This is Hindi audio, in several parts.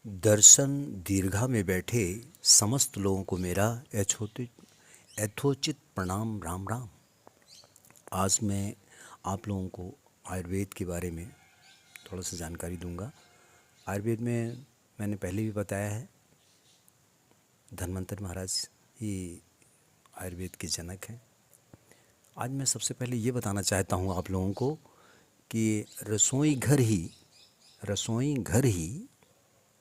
दर्शन दीर्घा में बैठे समस्त लोगों को मेरा यथोचित प्रणाम। राम राम। आज मैं आप लोगों को आयुर्वेद के बारे में थोड़ा सा जानकारी दूंगा। आयुर्वेद में मैंने पहले भी बताया है, धन्वंतरि महाराज ही आयुर्वेद के जनक हैं। आज मैं सबसे पहले ये बताना चाहता हूँ आप लोगों को कि रसोई घर ही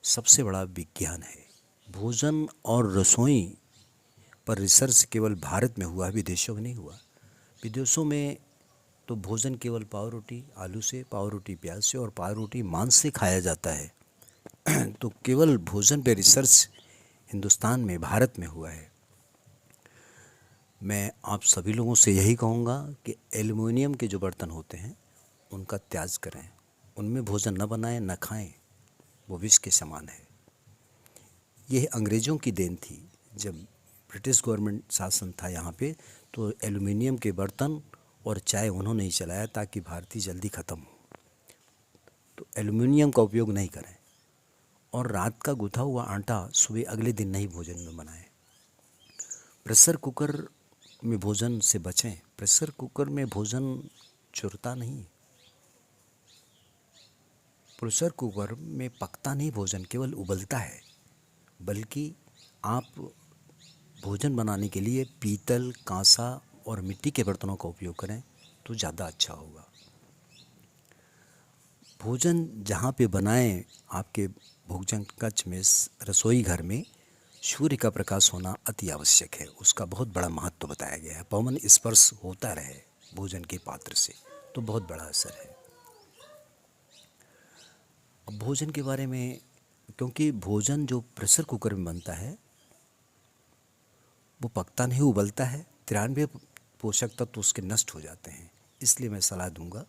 सबसे बड़ा विज्ञान है। भोजन और रसोई पर रिसर्च केवल भारत में हुआ है, विदेशों में नहीं हुआ। विदेशों में तो भोजन केवल पाव रोटी आलू से, पाव रोटी प्याज से और पाव रोटी मांस से खाया जाता है। तो केवल भोजन पे रिसर्च हिंदुस्तान में, भारत में हुआ है। मैं आप सभी लोगों से यही कहूँगा कि एल्युमिनियम के जो बर्तन होते हैं उनका त्याग करें, उनमें भोजन न बनाएं, न खाएं, वो विष के समान है। यह अंग्रेज़ों की देन थी। जब ब्रिटिश गवर्नमेंट शासन था यहाँ पे, तो एल्युमिनियम के बर्तन और चाय उन्होंने ही चलाया ताकि भारतीय जल्दी ख़त्म हो। तो एल्युमिनियम का उपयोग नहीं करें और रात का गुथा हुआ आटा सुबह अगले दिन नहीं भोजन में बनाएं। प्रेशर कुकर में भोजन से बचें। प्रेशर कुकर में भोजन चुरता नहीं, प्रेशर कुकर में पकता नहीं भोजन, केवल उबलता है। बल्कि आप भोजन बनाने के लिए पीतल, कांसा और मिट्टी के बर्तनों का उपयोग करें तो ज़्यादा अच्छा होगा। भोजन जहाँ पे बनाएं, आपके भोजन कक्ष में, रसोई घर में सूर्य का प्रकाश होना अति आवश्यक है। उसका बहुत बड़ा महत्व बताया गया है। पवन स्पर्श होता रहे भोजन के पात्र से तो बहुत बड़ा असर है। अब भोजन के बारे में, क्योंकि भोजन जो प्रेशर कुकर में बनता है वो पकता नहीं, उबलता है, 93 पोषक तत्व उसके नष्ट हो जाते हैं। इसलिए मैं सलाह दूंगा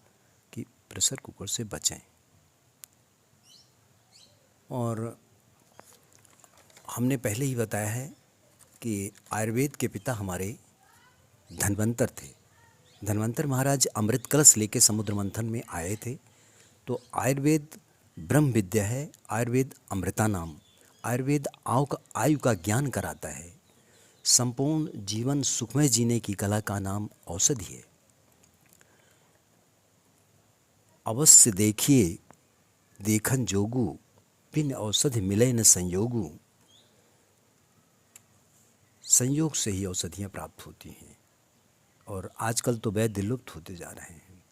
कि प्रेशर कुकर से बचें। और हमने पहले ही बताया है कि आयुर्वेद के पिता हमारे धन्वंतर थे। धन्वंतर महाराज अमृत कलश लेके समुद्र मंथन में आए थे। तो आयुर्वेद ब्रह्म विद्या है, आयुर्वेद अमृता नाम। आयुर्वेद आयु का ज्ञान कराता है। संपूर्ण जीवन सुखमय जीने की कला का नाम औषधि है। अवश्य देखिए देखन जोगु, बिन औषधि मिले न संयोगु। संयोग से ही औषधियाँ प्राप्त होती हैं और आजकल तो वैद्य लुप्त होते जा रहे हैं।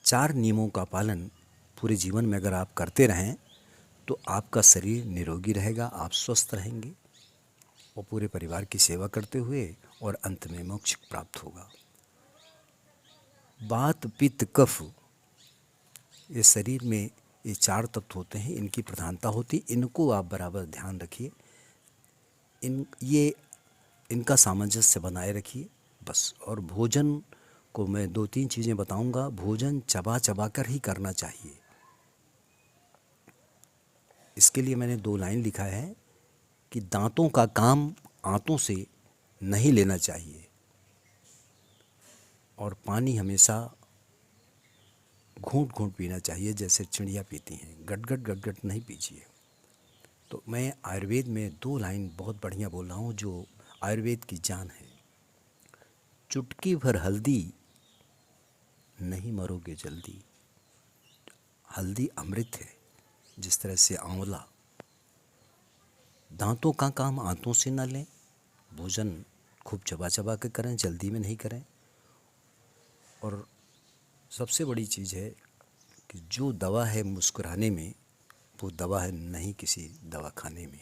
4 नियमों का पालन पूरे जीवन में अगर आप करते रहें तो आपका शरीर निरोगी रहेगा, आप स्वस्थ रहेंगे और पूरे परिवार की सेवा करते हुए और अंत में मोक्ष प्राप्त होगा। वात पित्त कफ, ये शरीर में ये 4 तत्व होते हैं, इनकी प्रधानता होती। इनको आप बराबर ध्यान रखिए, इनका सामंजस्य बनाए रखिए बस। और भोजन को मैं 2-3 चीज़ें बताऊंगा। भोजन चबा चबा कर ही करना चाहिए। इसके लिए मैंने 2 लाइन लिखा है कि दांतों का काम आंतों से नहीं लेना चाहिए और पानी हमेशा घूंट घूंट पीना चाहिए, जैसे चिड़िया पीती हैं। गट गट नहीं पीजिए। तो मैं आयुर्वेद में 2 लाइन बहुत बढ़िया बोल रहा हूँ जो आयुर्वेद की जान है। चुटकी भर हल्दी, नहीं मरोगे जल्दी। हल्दी अमृत है, जिस तरह से आंवला। दांतों का काम आंतों से न लें। भोजन खूब चबा चबा के करें, जल्दी में नहीं करें। और सबसे बड़ी चीज़ है कि जो दवा है मुस्कुराने में, वो दवा है नहीं किसी दवा खाने में।